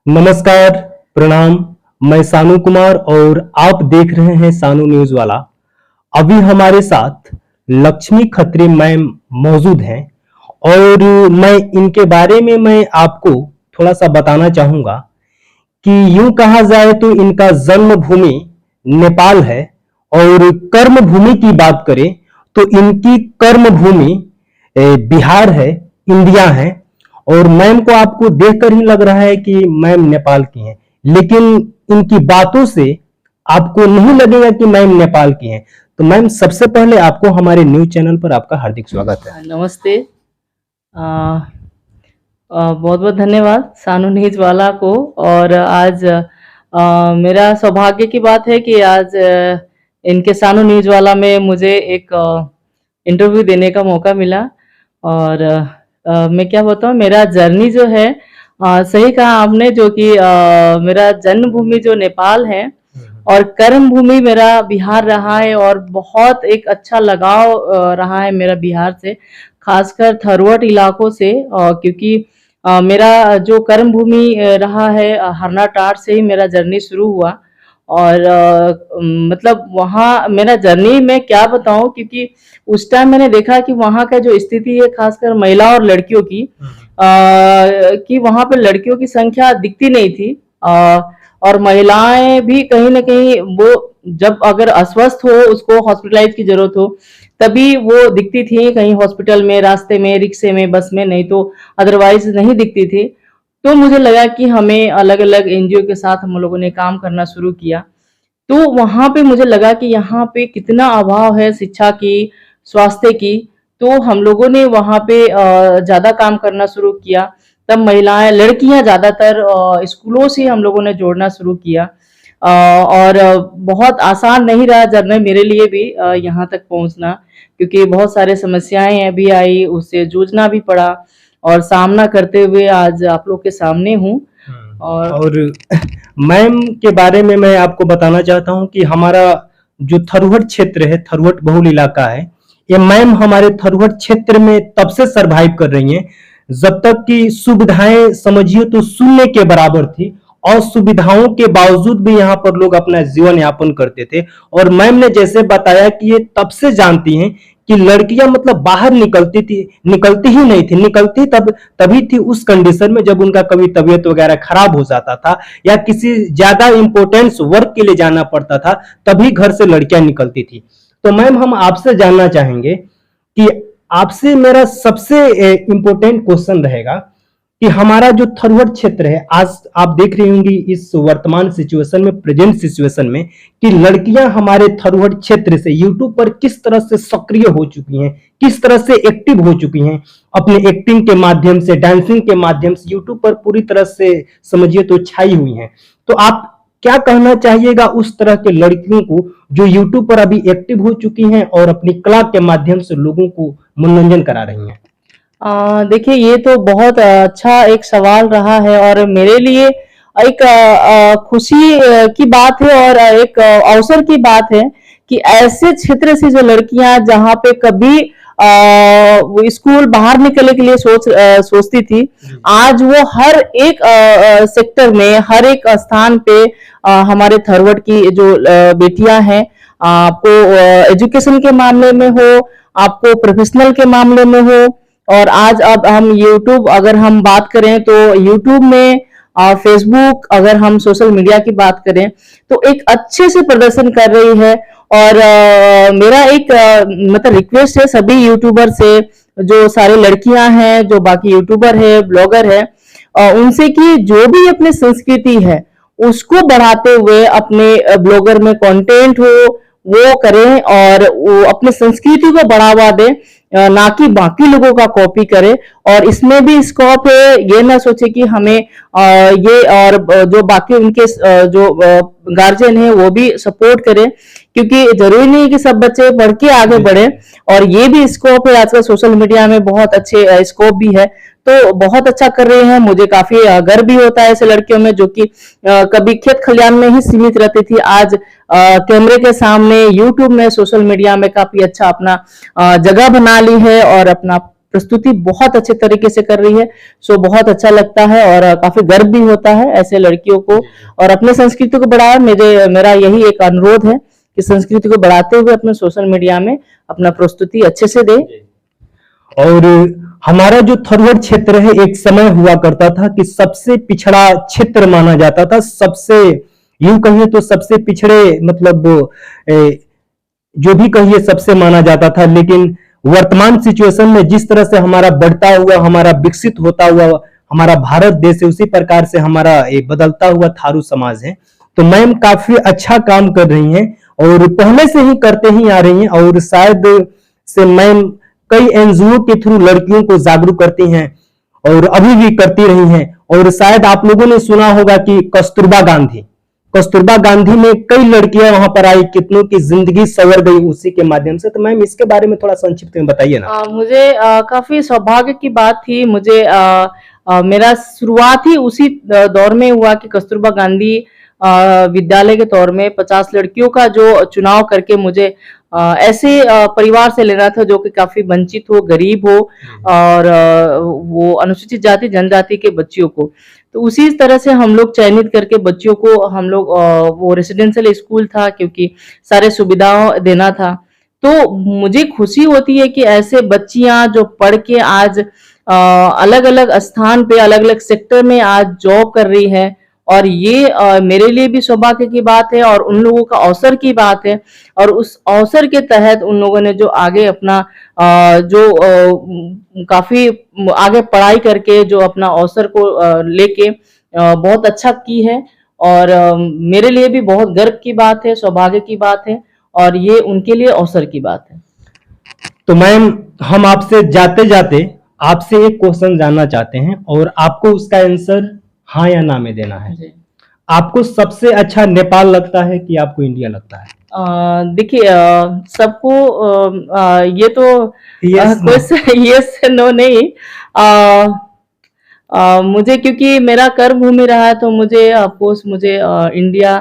नमस्कार, प्रणाम। मैं सानू कुमार और आप देख रहे हैं सानू न्यूज वाला। अभी हमारे साथ लक्ष्मी खत्री मैम मौजूद हैं और मैं इनके बारे में मैं आपको थोड़ा सा बताना चाहूंगा कि यूं कहा जाए तो इनका जन्म भूमि नेपाल है और कर्म भूमि की बात करें तो इनकी कर्म भूमि बिहार है, इंडिया है। और मैम को आपको देखकर ही लग रहा है कि मैम नेपाल की हैं, लेकिन इनकी बातों से आपको नहीं लगेगा कि मैम नेपाल की हैं। तो मैम, सबसे पहले आपको हमारे न्यूज चैनल पर आपका हार्दिक स्वागत है। नमस्ते। बहुत बहुत धन्यवाद सानू न्यूज वाला को। और आज मेरा सौभाग्य की बात है कि आज इनके सानू न्यूज वाला में मुझे एक इंटरव्यू देने का मौका मिला। और मैं क्या बताऊं, मेरा जर्नी जो है सही कहा आपने, जो कि मेरा जन्मभूमि जो नेपाल है और कर्म भूमि मेरा बिहार रहा है। और बहुत एक अच्छा लगाव रहा है मेरा बिहार से, खासकर थरवट इलाकों से। क्योंकि मेरा जो कर्म भूमि रहा है हरनाटार से ही मेरा जर्नी शुरू हुआ। और मतलब वहाँ मेरा जर्नी में क्या बताऊं, क्योंकि उस टाइम मैंने देखा कि वहाँ का जो स्थिति है खासकर महिला और लड़कियों की, कि वहाँ पे लड़कियों की संख्या दिखती नहीं थी। और महिलाएं भी कहीं ना कहीं वो जब अगर अस्वस्थ हो, उसको हॉस्पिटलाइज की जरूरत हो, तभी वो दिखती थी कहीं हॉस्पिटल में, रास्ते में, रिक्शे में, बस में, नहीं तो अदरवाइज नहीं दिखती थी। तो मुझे लगा कि हमें अलग अलग एनजीओ के साथ हम लोगों ने काम करना शुरू किया। तो वहां पे मुझे लगा कि यहाँ पे कितना अभाव है शिक्षा की, स्वास्थ्य की। तो हम लोगों ने वहां पे ज्यादा काम करना शुरू किया। तब महिलाएं, लड़कियां ज्यादातर स्कूलों से हम लोगों ने जोड़ना शुरू किया। और बहुत आसान नहीं रहा जर्नी मेरे लिए भी यहाँ तक पहुंचना, क्योंकि बहुत सारे समस्याएं भी आई, उससे जूझना भी पड़ा और सामना करते हुए आज आप लोग के सामने हूँ। और मैम के बारे में मैं आपको बताना चाहता हूं कि हमारा जो थरुहट क्षेत्र है, थरुहट बहुल इलाका है, ये मैम हमारे थरुहट क्षेत्र में तब से सरवाइव कर रही हैं जब तक कि सुविधाएं समझिए तो शून्य के बराबर थी। और सुविधाओं के बावजूद भी यहाँ पर लोग अपना जीवन यापन करते थे। और मैम ने जैसे बताया कि ये तब से जानती हैं कि लड़कियां मतलब बाहर निकलती ही नहीं थी, निकलती तभी थी उस कंडीशन में जब उनका कभी तबीयत वगैरह खराब हो जाता था या किसी ज्यादा इंपॉर्टेंस वर्क के लिए जाना पड़ता था, तभी घर से लड़कियां निकलती थी। तो मैम, हम आपसे जानना चाहेंगे कि आपसे मेरा सबसे इंपॉर्टेंट क्वेश्चन रहेगा कि हमारा जो थरुहट क्षेत्र है, आज आप देख रही होंगी इस वर्तमान सिचुएशन में, प्रेजेंट सिचुएशन में, कि लड़कियां हमारे थरुहट क्षेत्र से यूट्यूब पर किस तरह से सक्रिय हो चुकी हैं, किस तरह से एक्टिव हो चुकी हैं, अपने एक्टिंग के माध्यम से, डांसिंग के माध्यम से यूट्यूब पर पूरी तरह से समझिए तो छाई हुई हैं। तो आप क्या कहना चाहिएगा उस तरह के लड़कियों को जो यूट्यूब पर अभी एक्टिव हो चुकी हैं और अपनी कला के माध्यम से लोगों को मनोरंजन करा रही हैं? देखिए, ये तो बहुत अच्छा एक सवाल रहा है और मेरे लिए एक खुशी की बात है और एक अवसर की बात है कि ऐसे क्षेत्र से जो लड़कियां जहां पे कभी वो स्कूल बाहर निकलने के लिए सोचती थी, आज वो हर एक सेक्टर में, हर एक स्थान पे हमारे थरवट की जो बेटियां हैं, आपको एजुकेशन के मामले में हो, आपको प्रोफेशनल के मामले में हो। और आज अब हम यूट्यूब अगर हम बात करें तो यूट्यूब में, फेसबुक, अगर हम सोशल मीडिया की बात करें तो एक अच्छे से प्रदर्शन कर रही है। और मेरा एक मतलब रिक्वेस्ट है सभी यूट्यूबर से, जो सारी लड़कियां हैं, जो बाकी यूट्यूबर है, ब्लॉगर है, उनसे कि जो भी अपनी संस्कृति है उसको बढ़ाते हुए अपने ब्लॉगर में कंटेंट हो वो करें और वो अपने संस्कृति को बढ़ावा दे, ना कि बाकी लोगों का कॉपी करे। और इसमें भी स्कोप है, ये ना सोचे कि हमें ये, और जो बाकी उनके जो गार्जियन है वो भी सपोर्ट करें, क्योंकि जरूरी नहीं कि सब बच्चे पढ़ के आगे बढ़े। और ये भी स्कोप है, आजकल सोशल मीडिया में बहुत अच्छे स्कोप भी है। तो बहुत अच्छा कर रहे हैं, मुझे काफी गर्व भी होता है ऐसे लड़कियों में जो कि कभी खेत खलियान में ही सीमित रहती थी, आज कैमरे के सामने, यूट्यूब में, सोशल मीडिया में काफी अच्छा अपना जगह बना ली है और अपना प्रस्तुति बहुत अच्छे तरीके से कर रही है। सो बहुत अच्छा लगता है और काफी गर्व भी होता है ऐसे लड़कियों को, और अपने संस्कृति को बढ़ाया। मेरा यही एक अनुरोध है कि संस्कृति को बढ़ाते हुए अपने सोशल मीडिया में अपना प्रस्तुति अच्छे से दे। और हमारा जो थरवट क्षेत्र है, एक समय हुआ करता था कि सबसे पिछड़ा क्षेत्र माना जाता था, सबसे यूं कहिए तो सबसे पिछड़े, मतलब जो भी कहिए सबसे माना जाता था। लेकिन वर्तमान सिचुएशन में जिस तरह से हमारा बढ़ता हुआ, हमारा विकसित होता हुआ हमारा भारत देश है, उसी प्रकार से हमारा एक बदलता हुआ थारू समाज है। तो मैम काफी अच्छा काम कर रही हैं और पहले से ही करते ही आ रही हैं, और शायद से मैम कई एनजीओ के थ्रू लड़कियों को जागरूक करती हैं और अभी भी करती रही हैं। और शायद आप लोगों ने सुना होगा कि कस्तूरबा गांधी में कई लड़कियां वहां पर आई, कितनों की जिंदगी संवर गई उसी के माध्यम से। तो मैम इसके बारे में थोड़ा संक्षिप्त में बताइए ना। मुझे काफी सौभाग्य की बात थी। मुझे मेरा शुरुआत ही उसी दौर में हुआ कि कस्तूरबा गांधी विद्यालय के तौर में 50 लड़कियों का जो चुनाव करके मुझे ऐसे परिवार से लेना था जो कि काफी वंचित हो, गरीब हो, और वो अनुसूचित जाति जनजाति के बच्चियों को। तो उसी तरह से हम लोग चयनित करके बच्चियों को हम लोग वो रेसिडेंशियल स्कूल था क्योंकि सारे सुविधाओं देना था। तो मुझे खुशी होती है कि ऐसे बच्चियां जो पढ़ के आज अलग अलग स्थान पे, अलग अलग सेक्टर में आज जॉब कर रही है, और ये मेरे लिए भी सौभाग्य की बात है और उन लोगों का अवसर की बात है। और उस अवसर के तहत उन लोगों ने जो आगे अपना काफी आगे पढ़ाई करके जो अपना अवसर को लेके बहुत अच्छा की है, और मेरे लिए भी बहुत गर्व की बात है, सौभाग्य की बात है, और ये उनके लिए अवसर की बात है। तो मैम हम आपसे जाते जाते आपसे एक क्वेश्चन जानना चाहते हैं और आपको उसका आंसर हाँ या ना में देना है। आपको सबसे अच्छा नेपाल लगता है कि आपको इंडिया लगता है? देखिए, सबको ये तो कोई यस नो नहीं। मुझे क्योंकि मेरा कर्म भूमि रहा है तो मुझे ऑफकोर्स मुझे इंडिया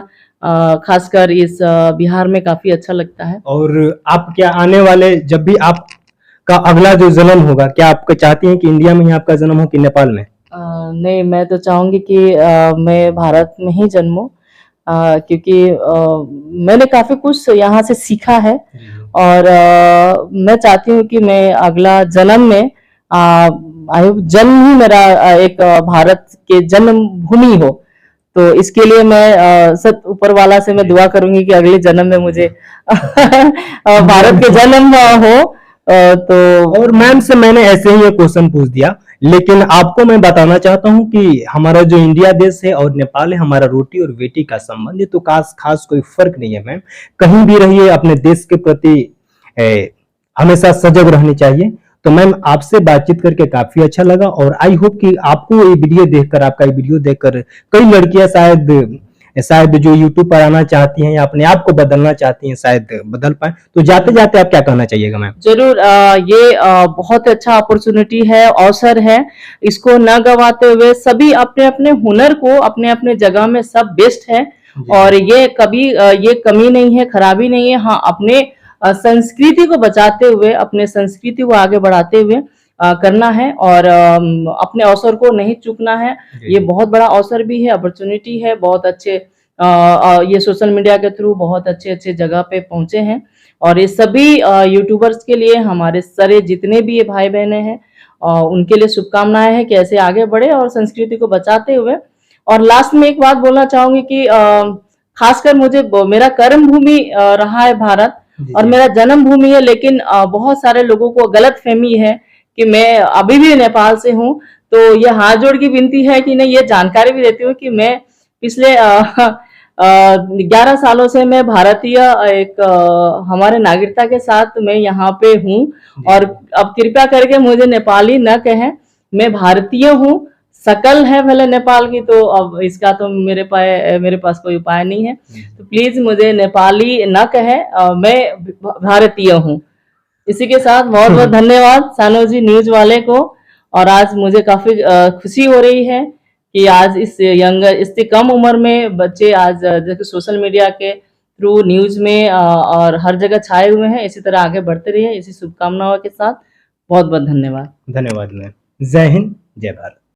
खासकर इस बिहार में काफी अच्छा लगता है। और आप क्या आने वाले जब भी आपका अगला जो जन्म होगा, क्या आप चाहती हैं कि इंडिया में ही आपका जन्म हो कि नेपाल में? नहीं, मैं तो चाहूंगी कि मैं भारत में ही जन्मूं, क्योंकि मैंने काफी कुछ यहाँ से सीखा है, और मैं चाहती हूँ कि मैं अगला जन्म में जन्म ही मेरा एक भारत के जन्मभूमि हो। तो इसके लिए मैं सब ऊपर वाला से मैं दुआ करूंगी कि अगले जन्म में मुझे भारत के जन्म हो। तो और मैम से मैंने ऐसे ही एक क्वेश्चन पूछ दिया, लेकिन आपको मैं बताना चाहता हूं कि हमारा जो इंडिया देश है और नेपाल है, हमारा रोटी और बेटी का संबंध है। तो खास कोई फर्क नहीं है मैम, कहीं भी रहिए अपने देश के प्रति हमेशा सजग रहनी चाहिए। तो मैम आपसे बातचीत करके काफी अच्छा लगा, और आई होप कि आपको ये वीडियो देखकर, आपका ये वीडियो देखकर कई लड़कियां शायद जो यूट्यूब पर आना चाहती हैं या अपने आप को बदलना चाहती हैं शायद बदल पाए। तो जाते जाते आप क्या कहना चाहिएगा मैम? जरूर, ये बहुत अच्छा अपॉर्चुनिटी है, अवसर है। इसको न गवाते हुए सभी अपने अपने हुनर को अपने अपने जगह में सब बेस्ट है, और ये कभी ये कमी नहीं है, खराबी नहीं है। हाँ, अपने संस्कृति को बचाते हुए, अपने संस्कृति को आगे बढ़ाते हुए करना है, और अपने अवसर को नहीं चूकना है। ये बहुत बड़ा अवसर भी है, अपॉर्चुनिटी है। बहुत अच्छे ये सोशल मीडिया के थ्रू बहुत अच्छे अच्छे जगह पे पहुंचे हैं, और ये सभी यूट्यूबर्स के लिए, हमारे सारे जितने भी ये भाई बहने हैं, उनके लिए शुभकामनाएं हैं कि ऐसे आगे बढ़े और संस्कृति को बचाते हुए। और लास्ट में एक बात बोलना चाहूंगी कि खासकर मुझे मेरा कर्म भूमि रहा है भारत, और मेरा जन्म भूमि है, लेकिन बहुत सारे लोगों को गलत फहमी है कि मैं अभी भी नेपाल से हूँ। तो ये हाथ जोड़ की विनती है कि नहीं, ये जानकारी भी देती हूँ कि मैं पिछले 11 सालों से मैं भारतीय एक हमारे नागरिकता के साथ मैं यहाँ पे हूँ, और अब कृपया करके मुझे नेपाली न कहें, मैं भारतीय हूँ। शकल है भले नेपाल की, तो अब इसका तो मेरे पास कोई उपाय नहीं है। तो प्लीज मुझे नेपाली न कहे, मैं भारतीय हूँ। इसी के साथ बहुत बहुत धन्यवाद सानू जी न्यूज वाले को। और आज मुझे काफी खुशी हो रही है कि आज इससे कम उम्र में बच्चे आज जैसे सोशल मीडिया के थ्रू न्यूज में और हर जगह छाए हुए हैं। इसी तरह आगे बढ़ते रहिए, इसी शुभकामनाओं के साथ। बहुत बहुत धन्यवाद। धन्यवाद मैम। जय हिंद, जय भारत।